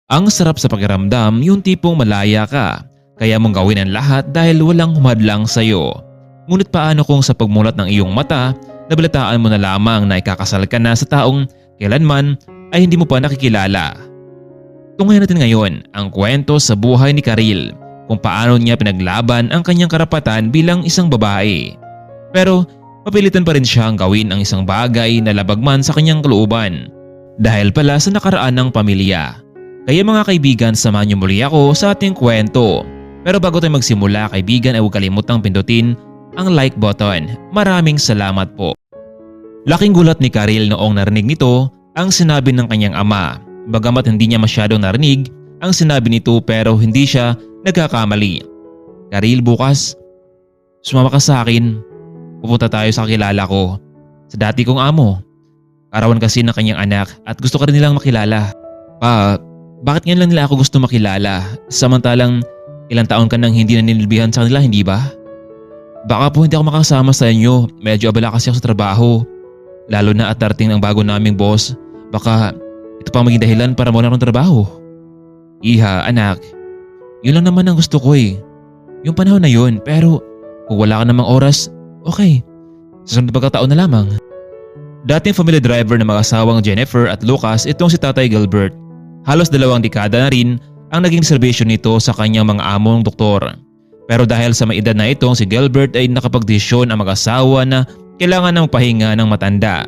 Ang sarap sa pakiramdam yung tipong malaya ka, kaya mong gawin ang lahat dahil walang humadlang sa'yo. Ngunit paano kung sa pagmulat ng iyong mata, nabalitaan mo na lamang na ikakasal ka na sa taong kailanman ay hindi mo pa nakikilala? Tunghayan natin ngayon ang kwento sa buhay ni Karil kung paano niya pinaglaban ang kanyang karapatan bilang isang babae. Pero mapilitan pa rin siyang gawin ang isang bagay na labagman sa kanyang kalooban dahil pala sa nakaraan ng pamilya. Kaya mga kaibigan, samahan niyo muli ako sa ating kwento. Pero bago tayo magsimula kaibigan ay huwag kalimutang pindutin ang like button. Maraming salamat po. Laking gulat ni Karil noong narinig nito ang sinabi ng kanyang ama. Bagamat hindi niya masyadong narinig ang sinabi nito pero hindi siya nagkakamali. Karil, bukas sumama ka sa akin. Pupunta tayo sa kakilala ko, sa dati kong amo. Karawan kasi ng kanyang anak at gusto ka rin nilang makilala. Pa, bakit ngayon lang nila ako gusto makilala samantalang ilang taon ka nang hindi nanilbihan sa kanila, hindi ba? Baka po hindi ako makasama sa inyo, medyo abala kasi ako sa trabaho. Lalo na at darating ng bago naming boss, baka ito pang maging dahilan para mawala ng trabaho. Iha, anak, yun lang naman ang gusto ko eh. Yung panahon na yun, pero kung wala ka namang oras, okay. Sa sunod na pagkataon na lamang. Dating family driver ng mag-asawang Jennifer at Lucas itong si Tatay Gilbert. Halos 2 dekada na rin ang naging serbisyo nito sa kanyang mga among doktor. Pero dahil sa may edad na itong si Gilbert ay nakapagdesisyon ang mag-asawa na kailangan ng pahinga ng matanda.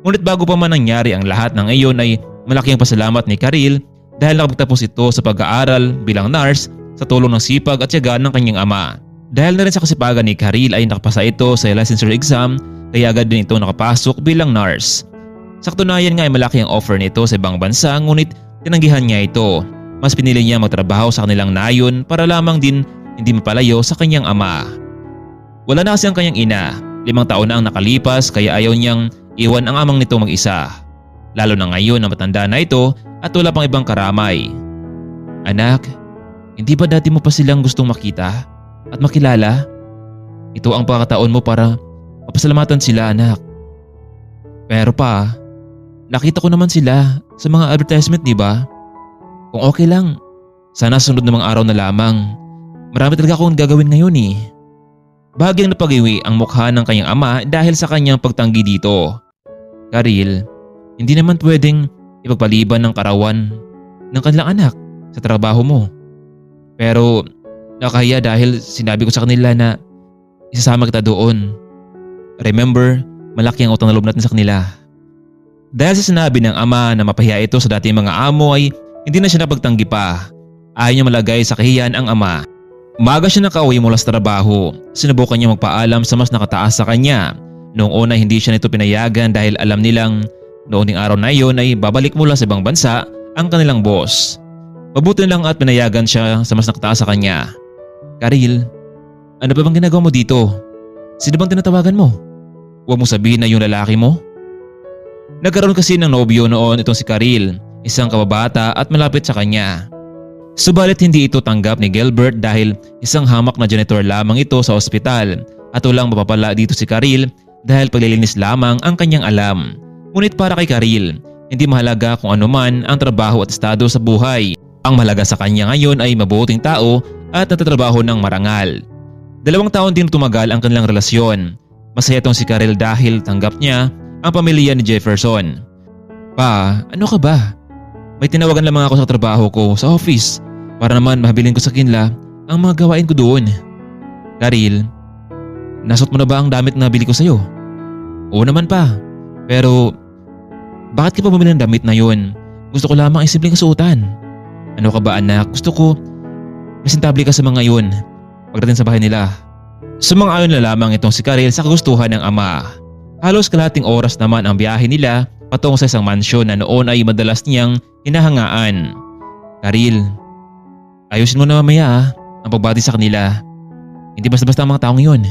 Ngunit bago pa man nangyari ang lahat ng iyon ay malaki ang pasalamat ni Karil dahil nakapagtapos ito sa pag-aaral bilang nurse sa tulong ng sipag at tiyaga ng kanyang ama. Dahil na rin sa kasipagan ni Karil ay nakapasa ito sa licensure exam kaya agad din ito nakapasok bilang nurse. Sa katunayan nga ay malaki ang offer nito sa ibang bansa ngunit tinanggihan niya ito. Mas pinili niya magtrabaho sa kanilang nayon para lamang din hindi mapalayo sa kanyang ama. Wala na kasi ang kanyang ina. 5 taon na ang nakalipas kaya ayaw niyang iwan ang amang nito mag-isa. Lalo na ngayon na matanda na ito at wala pang ibang karamay. Anak, hindi ba dati mo pa silang gustong makita at makilala? Ito ang pagkakataon mo para mapasalamatan sila, anak. Pero pa, nakita ko naman sila sa mga advertisement, di ba? Kung okay lang, sana sunod na mga araw na lamang. Marami talaga akong gagawin ngayon eh. Bahagyang napag-iwi ang mukha ng kanyang ama dahil sa kanyang pagtanggi dito. Karil, hindi naman pwedeng ipagpaliban ng karawan ng kanilang anak sa trabaho mo. Pero nakahiya dahil sinabi ko sa kanila na isasama kita doon. Remember, malaki ang utang na loob natin sa kanila. Dahil sa sinabi ng ama na mapahiya ito sa dating mga amo ay hindi na siya napagtanggi pa. Ayaw niya malagay sa kahiyan ang ama. Umaga siya nakauwi mula sa trabaho. Sinubukan niya magpaalam sa mas nakataas sa kanya. Noong una hindi siya nito pinayagan dahil alam nilang noong ding araw na iyon ay babalik mula sa ibang bansa ang kanilang boss. Mabuti lang at pinayagan siya sa mas nakataas sa kanya. Karil, ano pa bang ginagawa mo dito? Sino bang tinatawagan mo? Huwag mong sabihin na yung lalaki mo. Nagkaroon kasi ng nobyo noon itong si Karil, isang kababata at malapit sa kanya. Subalit hindi ito tanggap ni Gilbert dahil isang hamak na janitor lamang ito sa ospital at walang mapapala dito si Karil dahil paglilinis lamang ang kanyang alam. Ngunit para kay Karil, hindi mahalaga kung ano man ang trabaho at estado sa buhay. Ang mahalaga sa kanya ngayon ay mabuting tao at natatrabaho ng marangal. 2 taon din tumagal ang kanilang relasyon. Masaya tong si Karil dahil tanggap niya ang pamilya ni Jefferson. Pa, ano ka ba? May tinawagan lamang ako sa trabaho ko sa office para naman mahabilin ko sa kanila ang mga gawain ko doon. Karil, nasot mo na ba ang damit na bili ko sa'yo? Oo naman pa. Pero bakit ka pa bumili ng damit na yun? Gusto ko lamang ay simpleng kasuotan. Ano ka ba anak? Gusto ko presentable ka sa mga yun pagdating sa bahay nila. Sumang-ayon na lamang itong si Karil sa kagustuhan ng ama. Halos kalahating oras naman ang biyahe nila patungo sa isang mansyon na noon ay madalas niyang hinahangaan. Karil, ayusin mo na mamaya ang pagbati sa kanila. Hindi basta-basta ang mga taong yun.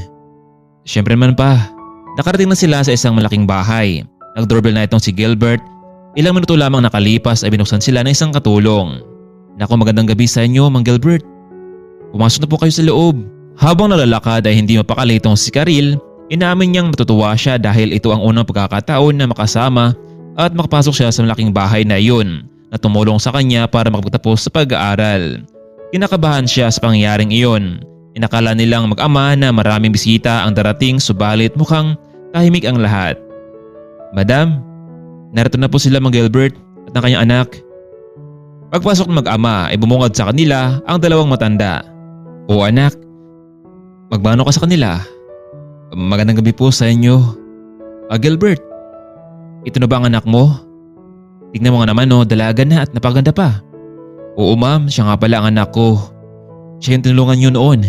Siyempre naman pa, nakarating na sila sa isang malaking bahay. Nag-doorbell na itong si Gilbert. Ilang minuto lamang nakalipas ay binuksan sila ng isang katulong. Naku, magandang gabi sa inyo, Mang Gilbert. Pumasok na po kayo sa loob. Habang nalalakad ay hindi mapakali itong si Karil. Inamin niyang natutuwa siya dahil ito ang unang pagkakataon na makasama at makapasok siya sa malaking bahay na iyon na tumulong sa kanya para makapagtapos sa pag-aaral. Kinakabahan siya sa pangyayaring iyon. Inakala nilang mag-ama na maraming bisita ang darating subalit mukhang tahimik ang lahat. Madam, narito na po sila Mang Gilbert at ang kanyang anak. Pagpasok ng mag-ama ay bumungad sa kanila ang dalawang matanda. O anak, magmano ka sa kanila? Magandang gabi po sa inyo. Gilbert, ito na ba ang anak mo? Tignan mo nga naman dalaga na at napaganda pa. Oo ma'am, siya nga pala ang anak ko. Siya yung tinulungan niyo noon.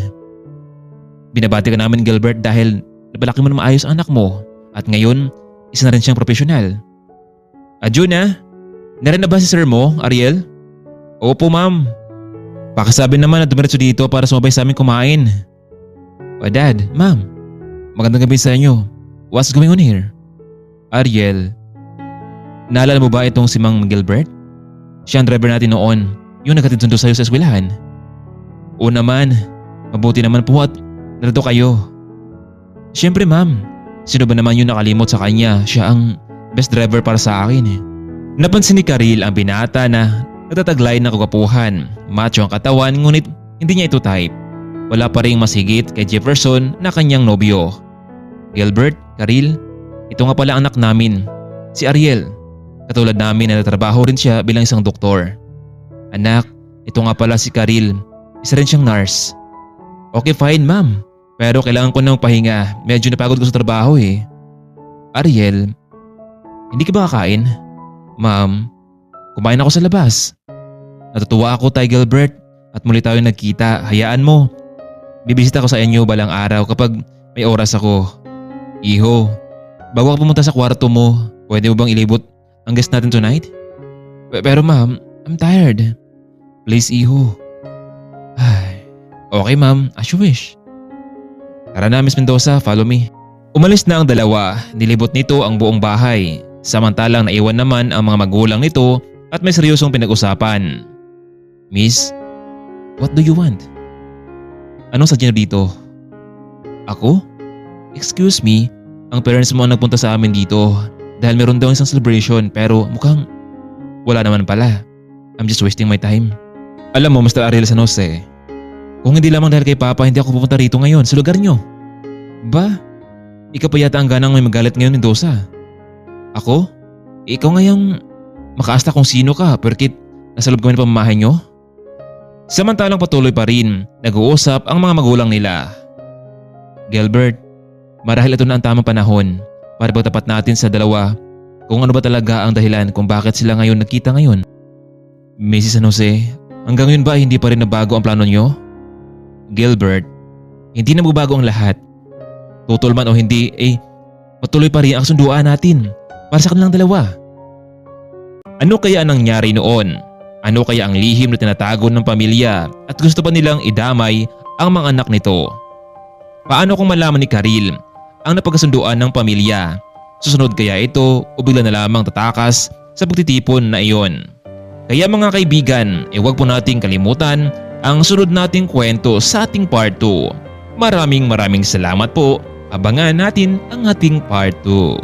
Binabati ka namin Gilbert dahil napalaki mo na maayos ang anak mo at ngayon isa na rin siyang profesional. Juna, narin na ba si sir mo, Ariel? Opo ma'am. Pakisabi naman na dumiretso dito para sumabay sa amin kumain. Dad, ma'am, magandang gabi sa inyo. What's going on here? Ariel, naalala mo ba itong si Mang Gilbert? Siya ang driver natin noon, yung nagkatid sundo sa'yo sa eskwelahan. Oo naman, mabuti naman po at narito kayo. Siyempre ma'am, sino ba naman yung nakalimot sa kanya? Siya ang best driver para sa akin. Napansin ni Karil ang binata na nagtataglay ng kagwapuhan. Macho ang katawan ngunit hindi niya ito type. Wala pa ring masigit kay Jefferson na kanyang nobyo. Gilbert, Karil, ito nga pala ang anak namin, si Ariel. Katulad namin na natrabaho rin siya bilang isang doktor. Anak, ito nga pala si Karil, isa rin siyang nurse. Okay fine ma'am, pero kailangan ko ng pahinga, medyo napagod ko sa trabaho eh. Ariel, hindi ka ba kakain? Ma'am, kumain ako sa labas. Natutuwa ako Tay Gilbert at muli tayo nagkita, hayaan mo. Bibisita ko sa inyo balang araw kapag may oras ako. Iho, bago ka pumunta sa kwarto mo, pwede mo bang ilibot ang guest natin tonight? Pero ma'am, I'm tired. Please Iho. Ay, okay ma'am, as you wish. Tara na Miss Mendoza, follow me. Umalis na ang dalawa, nilibot nito ang buong bahay. Samantalang naiwan naman ang mga magulang nito at may seryosong pinag-usapan. Miss, what do you want? Anong sadya dito? Ako? Excuse me, ang parents mo ang nagpunta sa amin dito dahil meron daw isang celebration pero mukhang wala naman pala. I'm just wasting my time. Alam mo Mr. Ariel San Jose, kung hindi lamang dahil kay Papa hindi ako pupunta rito ngayon sa lugar nyo. Ba? Ikaw pa yata ang ganang may magalit ngayon Mendoza. Ako? Ikaw ngayong makaasta kung sino ka perkit nasa loob kami ng pamamahay nyo? Samantalang patuloy pa rin nag-uusap ang mga magulang nila. Gilbert, marahil ito na ang tamang panahon para pagtapat natin sa dalawa kung ano ba talaga ang dahilan kung bakit sila ngayon nagkita ngayon. Mrs. San Jose, hanggang ngayon ba hindi pa rin nabago ang plano nyo? Gilbert, hindi na magbago ang lahat. Tutol man o hindi, patuloy pa rin ang sunduan natin para sa kanilang dalawa. Ano kaya ang nangyari noon? Ano kaya ang lihim na tinatago ng pamilya at gusto pa nilang idamay ang mga anak nito? Paano kung malaman ni Karil ang napagkasunduan ng pamilya? Susunod kaya ito o bigla na lamang tatakas sa pagtitipon na iyon? Kaya mga kaibigan, huwag po nating kalimutan ang sunod nating kwento sa ating part 2. Maraming salamat po. Abangan natin ang ating part 2.